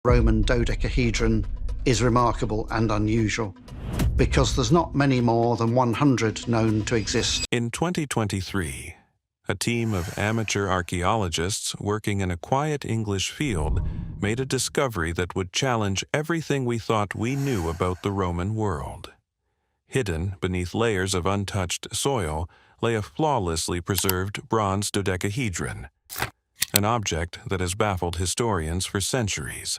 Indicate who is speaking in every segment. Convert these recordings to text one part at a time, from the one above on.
Speaker 1: Roman dodecahedron is remarkable and unusual because there's not many more than 100 known to exist.
Speaker 2: In 2023, a team of amateur archaeologists working in a quiet English field made a discovery that would challenge everything we thought we knew about the Roman world. Hidden beneath layers of untouched soil lay a flawlessly preserved bronze dodecahedron, an object that has baffled historians for centuries.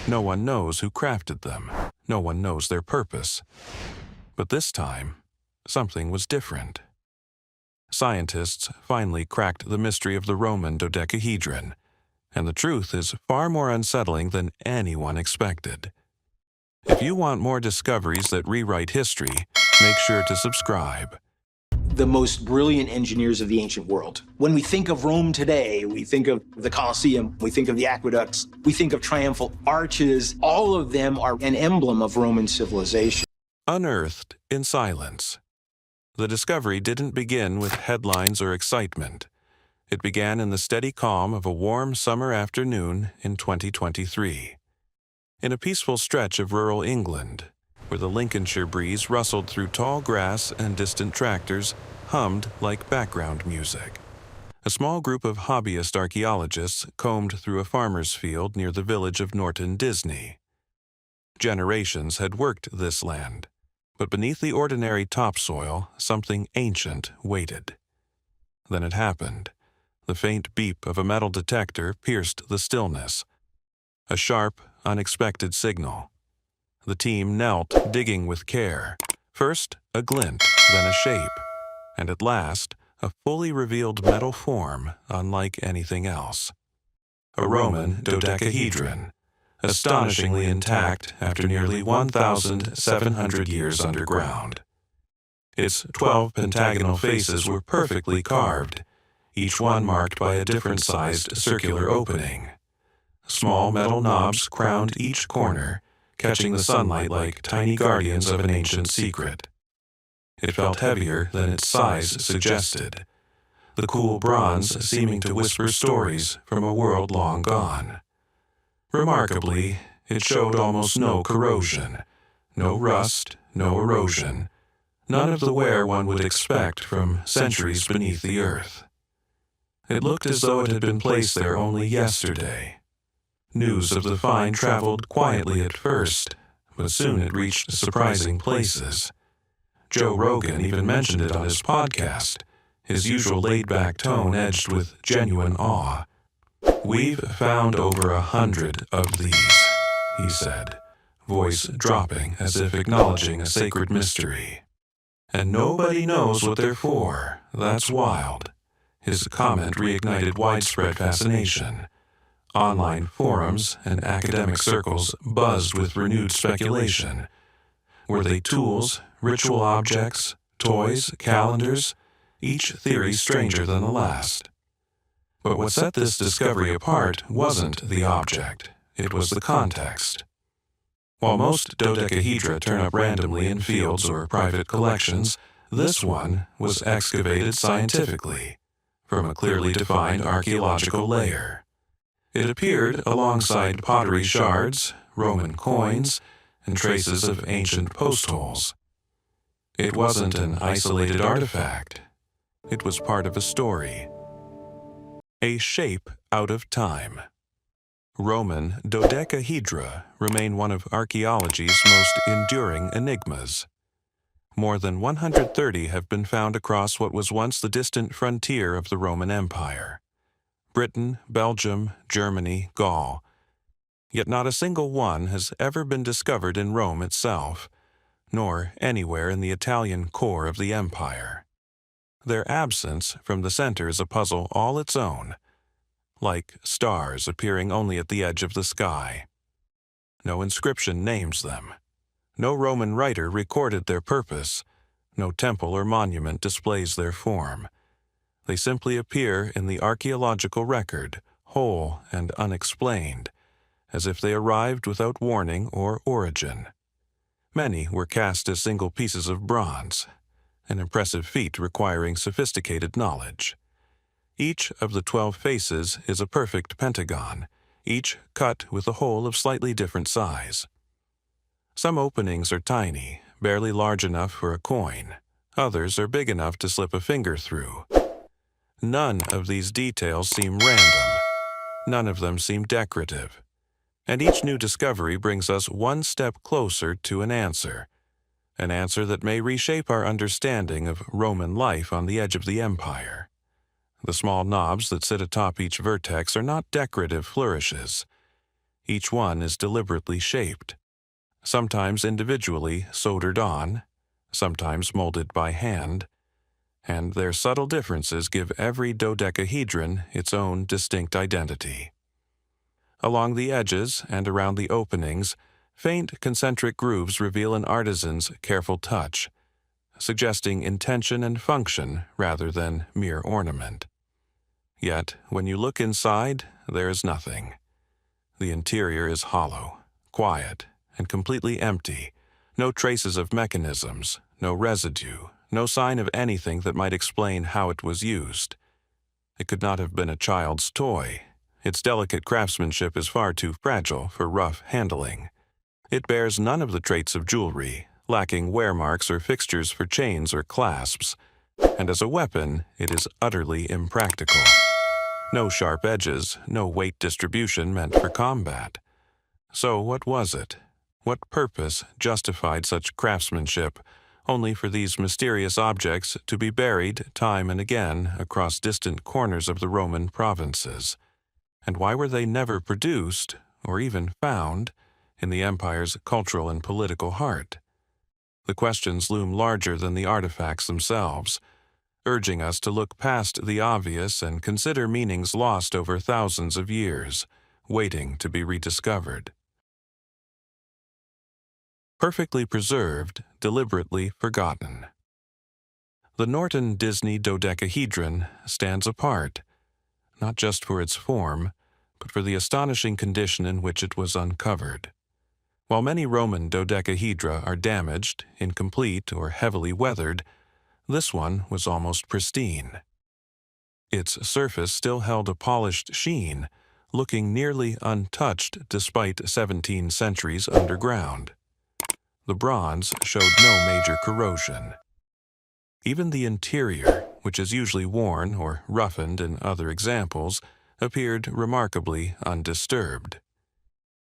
Speaker 2: No one knows who crafted them. No one knows their purpose. But this time, something was different. Scientists finally cracked the mystery of the Roman dodecahedron, and the truth is far more unsettling than anyone expected. If you want more discoveries that rewrite history, make sure to subscribe.
Speaker 3: The most brilliant engineers of the ancient world. When we think of Rome today, we think of the Colosseum, we think of the aqueducts, we think of triumphal arches. All of them are an emblem of Roman civilization.
Speaker 2: Unearthed in silence. The discovery didn't begin with headlines or excitement. It began in the steady calm of a warm summer afternoon in 2023. In a peaceful stretch of rural England, where the Lincolnshire breeze rustled through tall grass and distant tractors hummed like background music. A small group of hobbyist archaeologists combed through a farmer's field near the village of Norton Disney. Generations had worked this land, but beneath the ordinary topsoil, something ancient waited. Then it happened. The faint beep of a metal detector pierced the stillness. A sharp, unexpected signal. The team knelt, digging with care. First, a glint, then a shape, and at last, a fully revealed metal form unlike anything else. A Roman dodecahedron, astonishingly intact after nearly 1,700 years underground. Its 12 pentagonal faces were perfectly carved, each one marked by a different-sized circular opening. Small metal knobs crowned each corner, catching the sunlight like tiny guardians of an ancient secret. It felt heavier than its size suggested, the cool bronze seeming to whisper stories from a world long gone. Remarkably, it showed almost no corrosion, no rust, no erosion, none of the wear one would expect from centuries beneath the earth. It looked as though it had been placed there only yesterday. News of the find traveled quietly at first, but soon it reached surprising places. Joe Rogan even mentioned it on his podcast, his usual laid-back tone edged with genuine awe. "We've found over 100 of these," he said, voice dropping as if acknowledging a sacred mystery. "And nobody knows what they're for. That's wild." His comment reignited widespread fascination. Online forums and academic circles buzzed with renewed speculation. Were they tools, ritual objects, toys, calendars? Each theory stranger than the last. But what set this discovery apart wasn't the object, it was the context. While most dodecahedra turn up randomly in fields or private collections, this one was excavated scientifically, from a clearly defined archaeological layer. It appeared alongside pottery shards, Roman coins, and traces of ancient post holes. It wasn't an isolated artifact. It was part of a story. A shape out of time. Roman dodecahedra remain one of archaeology's most enduring enigmas. More than 130 have been found across what was once the distant frontier of the Roman Empire. Britain, Belgium, Germany, Gaul. Yet not a single one has ever been discovered in Rome itself, nor anywhere in the Italian core of the empire. Their absence from the center is a puzzle all its own, like stars appearing only at the edge of the sky. No inscription names them. No Roman writer recorded their purpose. No temple or monument displays their form. They simply appear in the archaeological record, whole and unexplained, as if they arrived without warning or origin. Many were cast as single pieces of bronze, an impressive feat requiring sophisticated knowledge. Each of the 12 faces is a perfect pentagon, each cut with a hole of slightly different size. Some openings are tiny, barely large enough for a coin. Others are big enough to slip a finger through. None of these details seem random. None of them seem decorative. And each new discovery brings us one step closer to an answer that may reshape our understanding of Roman life on the edge of the empire. The small knobs that sit atop each vertex are not decorative flourishes. Each one is deliberately shaped, sometimes individually soldered on, sometimes molded by hand, and their subtle differences give every dodecahedron its own distinct identity. Along the edges and around the openings, faint concentric grooves reveal an artisan's careful touch, suggesting intention and function rather than mere ornament. Yet, when you look inside, there is nothing. The interior is hollow, quiet, and completely empty. No traces of mechanisms, no residue, no sign of anything that might explain how it was used. It could not have been a child's toy. Its delicate craftsmanship is far too fragile for rough handling. It bears none of the traits of jewelry, lacking wear marks or fixtures for chains or clasps, and as a weapon, it is utterly impractical. No sharp edges, no weight distribution meant for combat. So what was it? What purpose justified such craftsmanship, only for these mysterious objects to be buried time and again across distant corners of the Roman provinces? And why were they never produced, or even found, in the empire's cultural and political heart? The questions loom larger than the artifacts themselves, urging us to look past the obvious and consider meanings lost over thousands of years, waiting to be rediscovered. Perfectly preserved, deliberately forgotten. The Norton Disney dodecahedron stands apart, not just for its form, but for the astonishing condition in which it was uncovered. While many Roman dodecahedra are damaged, incomplete, or heavily weathered, this one was almost pristine. Its surface still held a polished sheen, looking nearly untouched despite 17 centuries underground. The bronze showed no major corrosion. Even the interior, which is usually worn or roughened in other examples, appeared remarkably undisturbed.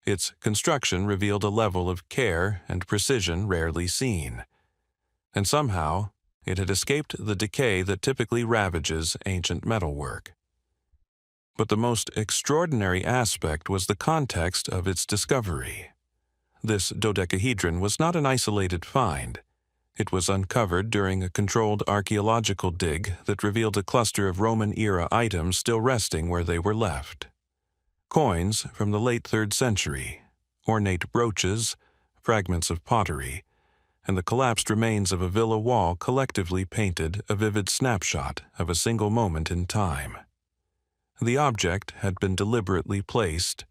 Speaker 2: Its construction revealed a level of care and precision rarely seen. And somehow, it had escaped the decay that typically ravages ancient metalwork. But the most extraordinary aspect was the context of its discovery. This dodecahedron was not an isolated find. It was uncovered during a controlled archaeological dig that revealed a cluster of Roman-era items still resting where they were left. Coins from the late 3rd century, ornate brooches, fragments of pottery, and the collapsed remains of a villa wall collectively painted a vivid snapshot of a single moment in time. The object had been deliberately placed,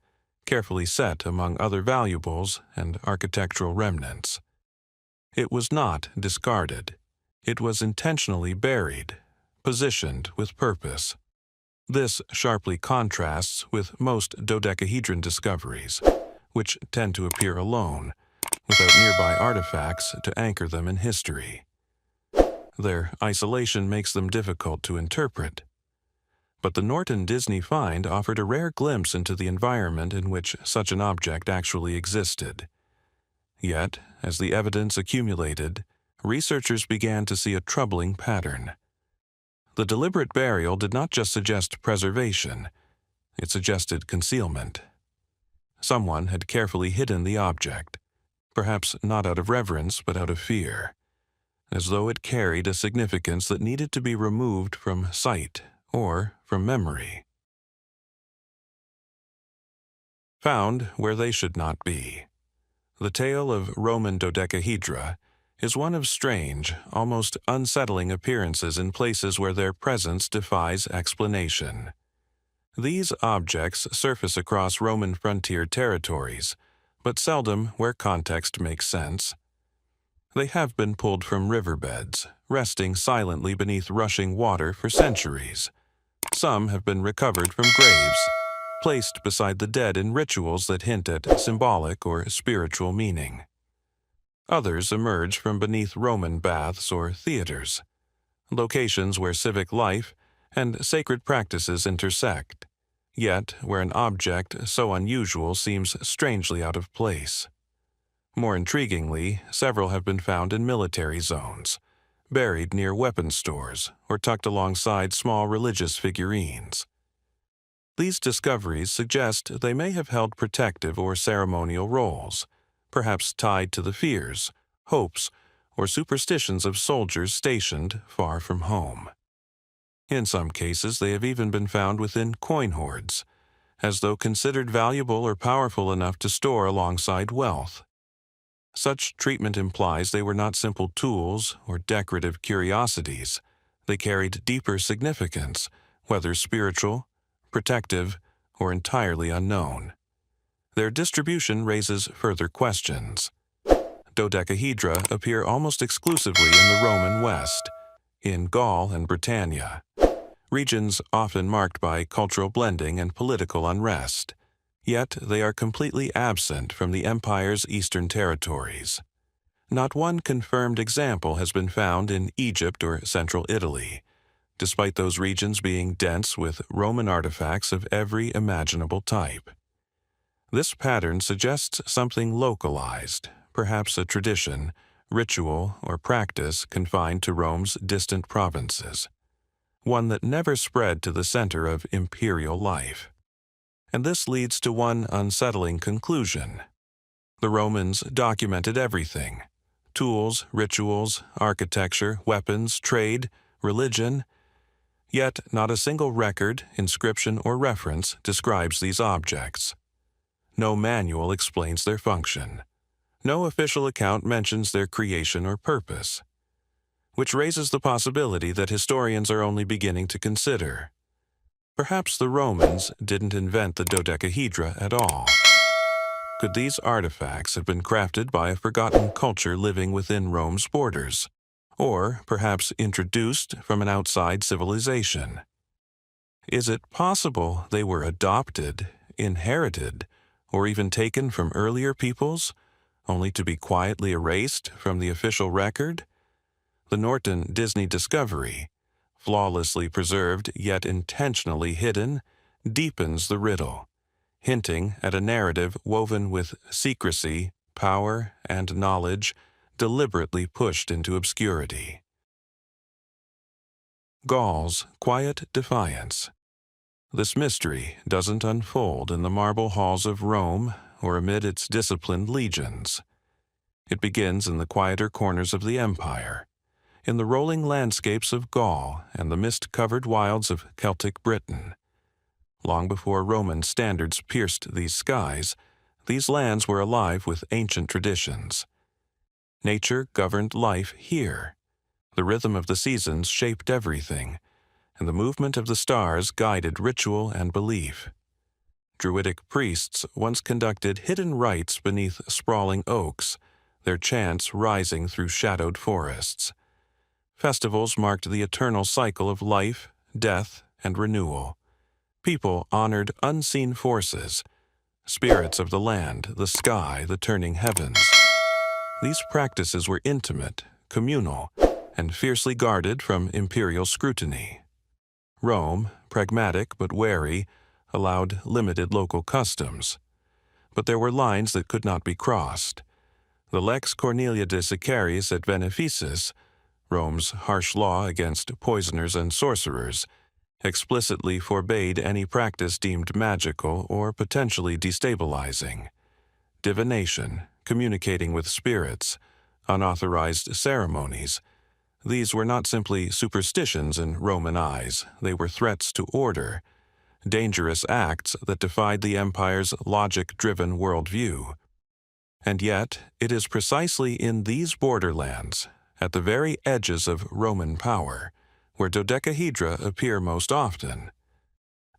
Speaker 2: carefully set among other valuables and architectural remnants. It was not discarded. It was intentionally buried, positioned with purpose. This sharply contrasts with most dodecahedron discoveries, which tend to appear alone, without nearby artifacts to anchor them in history. Their isolation makes them difficult to interpret. But the Norton Disney find offered a rare glimpse into the environment in which such an object actually existed. Yet, as the evidence accumulated, researchers began to see a troubling pattern. The deliberate burial did not just suggest preservation, it suggested concealment. Someone had carefully hidden the object, perhaps not out of reverence but out of fear, as though it carried a significance that needed to be removed from sight or from memory. Found where they should not be. The tale of Roman dodecahedra is one of strange, almost unsettling appearances in places where their presence defies explanation. These objects surface across Roman frontier territories, but seldom where context makes sense. They have been pulled from riverbeds, resting silently beneath rushing water for centuries. Some have been recovered from graves, placed beside the dead in rituals that hint at symbolic or spiritual meaning. Others emerge from beneath Roman baths or theaters, locations where civic life and sacred practices intersect, yet where an object so unusual seems strangely out of place. More intriguingly, several have been found in military zones, buried near weapon stores or tucked alongside small religious figurines. These discoveries suggest they may have held protective or ceremonial roles, perhaps tied to the fears, hopes, or superstitions of soldiers stationed far from home. In some cases, they have even been found within coin hoards, as though considered valuable or powerful enough to store alongside wealth. Such treatment implies they were not simple tools or decorative curiosities. They carried deeper significance, whether spiritual, protective, or entirely unknown. Their distribution raises further questions. Dodecahedra appear almost exclusively in the Roman West, in Gaul and Britannia, regions often marked by cultural blending and political unrest. Yet they are completely absent from the empire's eastern territories. Not one confirmed example has been found in Egypt or central Italy, despite those regions being dense with Roman artifacts of every imaginable type. This pattern suggests something localized, perhaps a tradition, ritual, or practice confined to Rome's distant provinces, one that never spread to the center of imperial life. And this leads to one unsettling conclusion. The Romans documented everything: tools, rituals, architecture, weapons, trade, religion. Yet not a single record, inscription, or reference describes these objects. No manual explains their function. No official account mentions their creation or purpose, which raises the possibility that historians are only beginning to consider. Perhaps the Romans didn't invent the dodecahedra at all. Could these artifacts have been crafted by a forgotten culture living within Rome's borders, or perhaps introduced from an outside civilization? Is it possible they were adopted, inherited, or even taken from earlier peoples, only to be quietly erased from the official record? The Norton Disney discovery, flawlessly preserved yet intentionally hidden, deepens the riddle, hinting at a narrative woven with secrecy, power, and knowledge deliberately pushed into obscurity. Gaul's quiet defiance. This mystery doesn't unfold in the marble halls of Rome or amid its disciplined legions. It begins in the quieter corners of the empire, in the rolling landscapes of Gaul and the mist-covered wilds of Celtic Britain. Long before Roman standards pierced these skies, these lands were alive with ancient traditions. Nature governed life here. The rhythm of the seasons shaped everything, and the movement of the stars guided ritual and belief. Druidic priests once conducted hidden rites beneath sprawling oaks, their chants rising through shadowed forests. Festivals marked the eternal cycle of life, death, and renewal. People honored unseen forces, spirits of the land, the sky, the turning heavens. These practices were intimate, communal, and fiercely guarded from imperial scrutiny. Rome, pragmatic but wary, allowed limited local customs. But there were lines that could not be crossed. The Lex Cornelia de Sicarius et Beneficis, Rome's harsh law against poisoners and sorcerers, explicitly forbade any practice deemed magical or potentially destabilizing. Divination, communicating with spirits, unauthorized ceremonies. These were not simply superstitions in Roman eyes, they were threats to order, dangerous acts that defied the empire's logic-driven worldview. And yet, it is precisely in these borderlands, at the very edges of Roman power, where dodecahedra appear most often.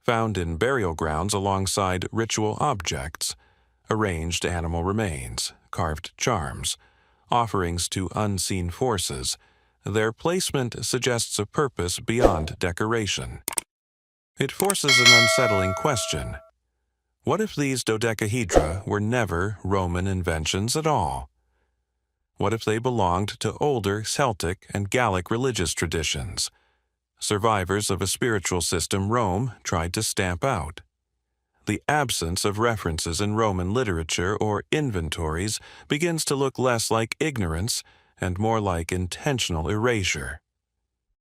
Speaker 2: Found in burial grounds alongside ritual objects, arranged animal remains, carved charms, offerings to unseen forces, their placement suggests a purpose beyond decoration. It forces an unsettling question. What if these dodecahedra were never Roman inventions at all? What if they belonged to older Celtic and Gallic religious traditions, survivors of a spiritual system Rome tried to stamp out? The absence of references in Roman literature or inventories begins to look less like ignorance and more like intentional erasure.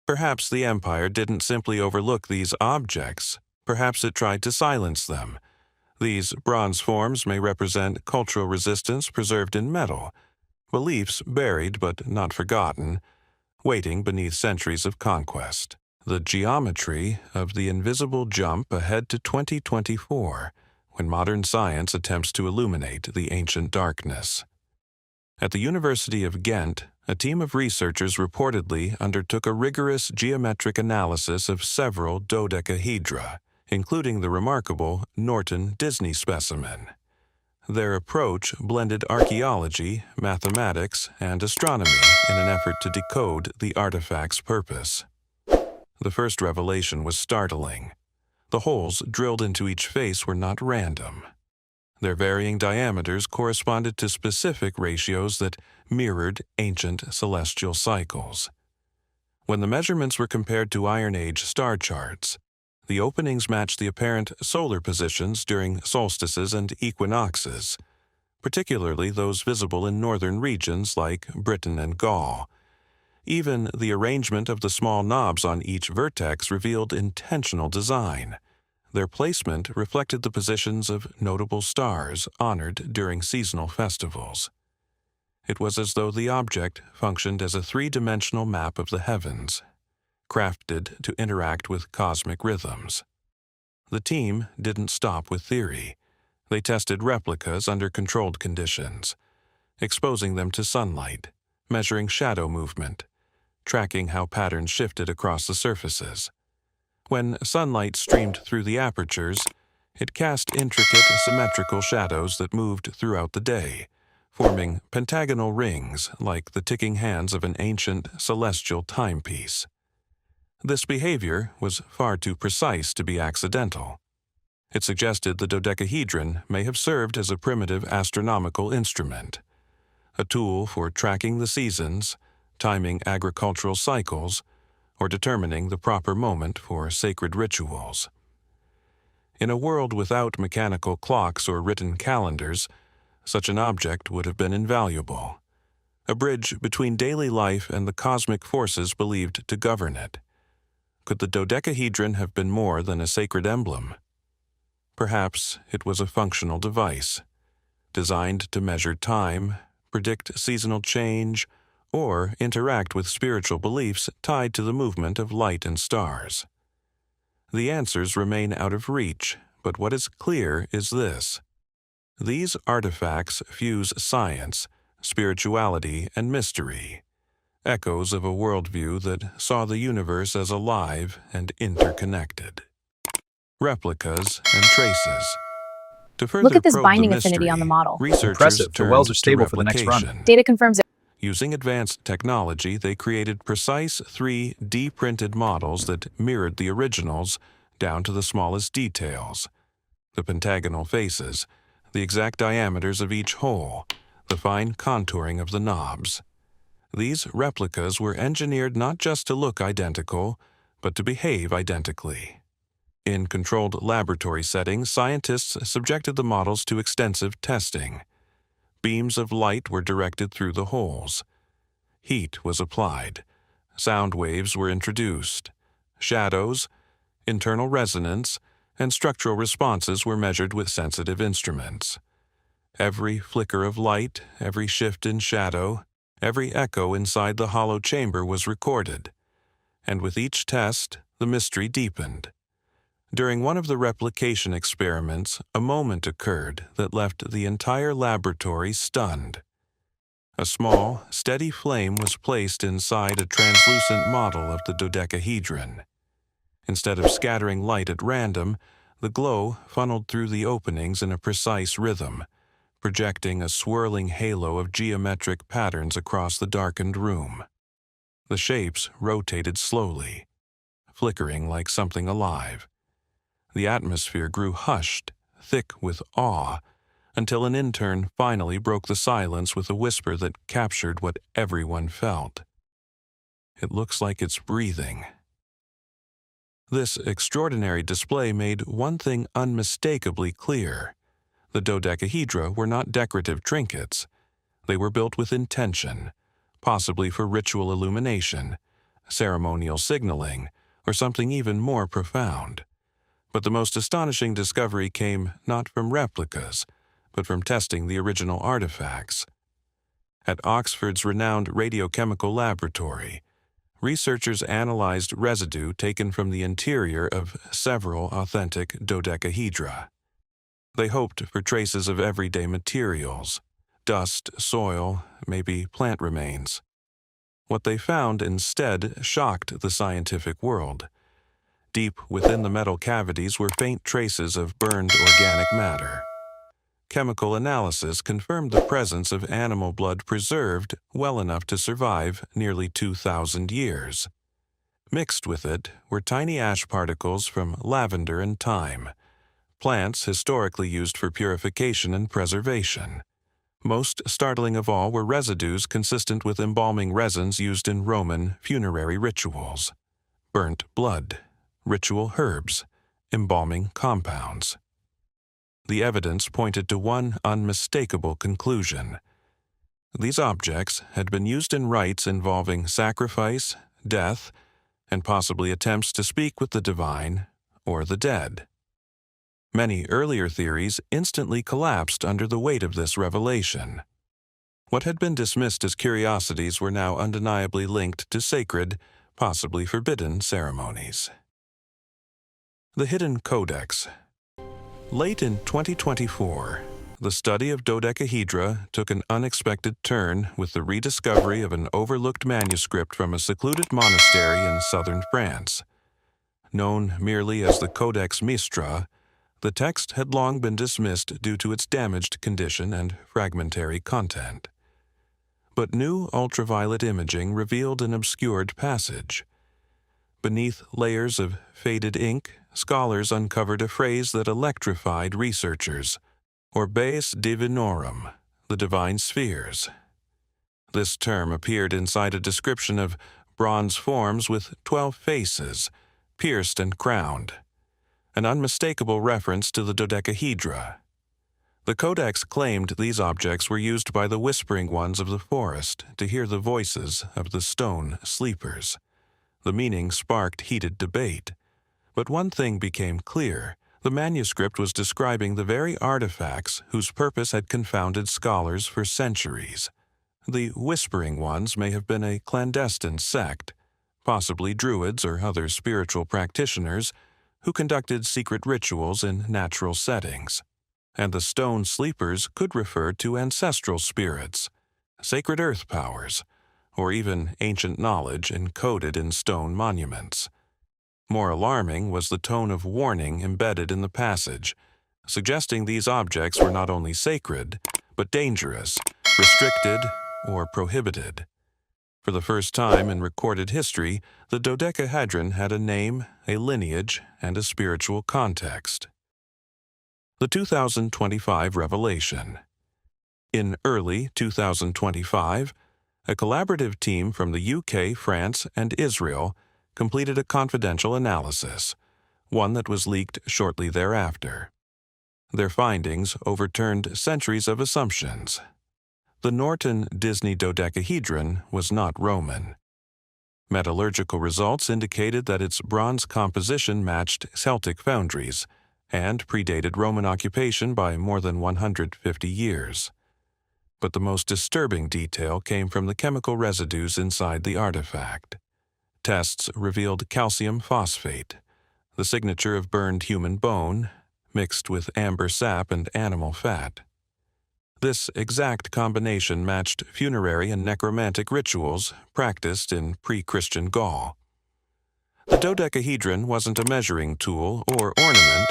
Speaker 2: Perhaps the empire didn't simply overlook these objects. Perhaps it tried to silence them. These bronze forms may represent cultural resistance preserved in metal, beliefs buried but not forgotten, waiting beneath centuries of conquest. The geometry of the invisible jump ahead to 2024, when modern science attempts to illuminate the ancient darkness. At the University of Ghent, a team of researchers reportedly undertook a rigorous geometric analysis of several dodecahedra, including the remarkable Norton Disney specimen. Their approach blended archaeology, mathematics, and astronomy in an effort to decode the artifact's purpose. The first revelation was startling. The holes drilled into each face were not random. Their varying diameters corresponded to specific ratios that mirrored ancient celestial cycles. When the measurements were compared to Iron Age star charts, the openings matched the apparent solar positions during solstices and equinoxes, particularly those visible in northern regions like Britain and Gaul. Even the arrangement of the small knobs on each vertex revealed intentional design. Their placement reflected the positions of notable stars honored during seasonal festivals. It was as though the object functioned as a three-dimensional map of the heavens, crafted to interact with cosmic rhythms. The team didn't stop with theory. They tested replicas under controlled conditions, exposing them to sunlight, measuring shadow movement, tracking how patterns shifted across the surfaces. When sunlight streamed through the apertures, it cast intricate, symmetrical shadows that moved throughout the day, forming pentagonal rings like the ticking hands of an ancient celestial timepiece. This behavior was far too precise to be accidental. It suggested the dodecahedron may have served as a primitive astronomical instrument, a tool for tracking the seasons, timing agricultural cycles, or determining the proper moment for sacred rituals. In a world without mechanical clocks or written calendars, such an object would have been invaluable, a bridge between daily life and the cosmic forces believed to govern it. Could the dodecahedron have been more than a sacred emblem? Perhaps it was a functional device, designed to measure time, predict seasonal change, or interact with spiritual beliefs tied to the movement of light and stars. The answers remain out of reach, but what is clear is this: these artifacts fuse science, spirituality, and mystery, echoes of a worldview that saw the universe as alive and interconnected. Replicas and traces. To further
Speaker 4: Look at this
Speaker 2: probe
Speaker 4: binding
Speaker 2: the
Speaker 4: affinity
Speaker 2: mystery,
Speaker 4: on the model.
Speaker 2: researchers
Speaker 5: Impressive. The
Speaker 2: turned
Speaker 5: wells are
Speaker 2: to
Speaker 5: stable for the next run.
Speaker 2: replication.
Speaker 4: Data confirms it.
Speaker 2: Using advanced technology, they created precise 3D printed models that mirrored the originals down to the smallest details: the pentagonal faces, the exact diameters of each hole, the fine contouring of the knobs. These replicas were engineered not just to look identical, but to behave identically. In controlled laboratory settings, scientists subjected the models to extensive testing. Beams of light were directed through the holes. Heat was applied. Sound waves were introduced. Shadows, internal resonance, and structural responses were measured with sensitive instruments. Every flicker of light, every shift in shadow, every echo inside the hollow chamber was recorded. And with each test, the mystery deepened. During one of the replication experiments, a moment occurred that left the entire laboratory stunned. A small, steady flame was placed inside a translucent model of the dodecahedron. Instead of scattering light at random, the glow funneled through the openings in a precise rhythm, projecting a swirling halo of geometric patterns across the darkened room. The shapes rotated slowly, flickering like something alive. The atmosphere grew hushed, thick with awe, until an intern finally broke the silence with a whisper that captured what everyone felt. "It looks like it's breathing." This extraordinary display made one thing unmistakably clear. The dodecahedra were not decorative trinkets. They were built with intention, possibly for ritual illumination, ceremonial signaling, or something even more profound. But the most astonishing discovery came not from replicas, but from testing the original artifacts. At Oxford's renowned radiochemical laboratory, researchers analyzed residue taken from the interior of several authentic dodecahedra. They hoped for traces of everyday materials, dust, soil, maybe plant remains. What they found instead shocked the scientific world. Deep within the metal cavities were faint traces of burned organic matter. Chemical analysis confirmed the presence of animal blood preserved well enough to survive nearly 2,000 years. Mixed with it were tiny ash particles from lavender and thyme, plants historically used for purification and preservation. Most startling of all were residues consistent with embalming resins used in Roman funerary rituals. Burnt blood, ritual herbs, embalming compounds. The evidence pointed to one unmistakable conclusion. These objects had been used in rites involving sacrifice, death, and possibly attempts to speak with the divine or the dead. Many earlier theories instantly collapsed under the weight of this revelation. What had been dismissed as curiosities were now undeniably linked to sacred, possibly forbidden ceremonies. The Hidden Codex. Late in 2024, the study of dodecahedra took an unexpected turn with the rediscovery of an overlooked manuscript from a secluded monastery in southern France. Known merely as the Codex Mistra, the text had long been dismissed due to its damaged condition and fragmentary content. But new ultraviolet imaging revealed an obscured passage. Beneath layers of faded ink, scholars uncovered a phrase that electrified researchers: Orbes Divinorum, the divine spheres. This term appeared inside a description of bronze forms with 12 faces, pierced and crowned, an unmistakable reference to the dodecahedra. The Codex claimed these objects were used by the whispering ones of the forest to hear the voices of the stone sleepers. The meaning sparked heated debate. But one thing became clear: the manuscript was describing the very artifacts whose purpose had confounded scholars for centuries. The whispering ones may have been a clandestine sect, possibly druids or other spiritual practitioners, who conducted secret rituals in natural settings. And the stone sleepers could refer to ancestral spirits, sacred earth powers, or even ancient knowledge encoded in stone monuments. More alarming was the tone of warning embedded in the passage, suggesting these objects were not only sacred, but dangerous, restricted, or prohibited. For the first time in recorded history, the dodecahedron had a name, a lineage, and a spiritual context. The 2025 revelation. In early 2025, a collaborative team from the UK, France, and Israel completed a confidential analysis, one that was leaked shortly thereafter. Their findings overturned centuries of assumptions. The Norton Disney dodecahedron was not Roman. Metallurgical results indicated that its bronze composition matched Celtic foundries and predated Roman occupation by more than 150 years. But the most disturbing detail came from the chemical residues inside the artifact. Tests revealed calcium phosphate, the signature of burned human bone, mixed with amber sap and animal fat. This exact combination matched funerary and necromantic rituals practiced in pre-Christian Gaul. The dodecahedron wasn't a measuring tool or ornament,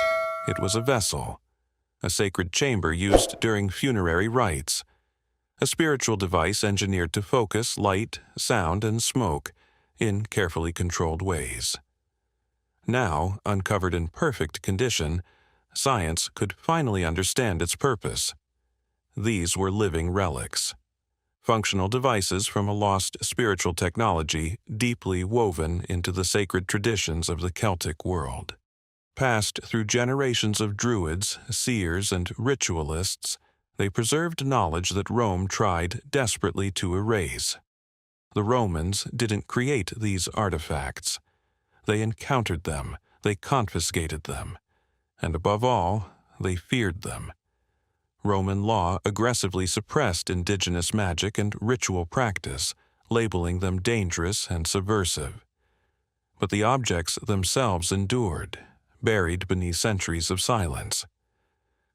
Speaker 2: it was a vessel, a sacred chamber used during funerary rites, a spiritual device engineered to focus light, sound, and smoke in carefully controlled ways. Now, uncovered in perfect condition, science could finally understand its purpose. These were living relics, functional devices from a lost spiritual technology deeply woven into the sacred traditions of the Celtic world. Passed through generations of druids, seers, and ritualists, they preserved knowledge that Rome tried desperately to erase. The Romans didn't create these artifacts. They encountered them, they confiscated them, and above all, they feared them. Roman law aggressively suppressed indigenous magic and ritual practice, labeling them dangerous and subversive. But the objects themselves endured, buried beneath centuries of silence.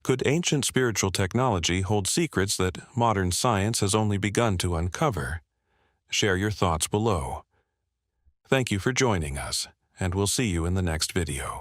Speaker 2: Could ancient spiritual technology hold secrets that modern science has only begun to uncover? Share your thoughts below. Thank you for joining us, and we'll see you in the next video.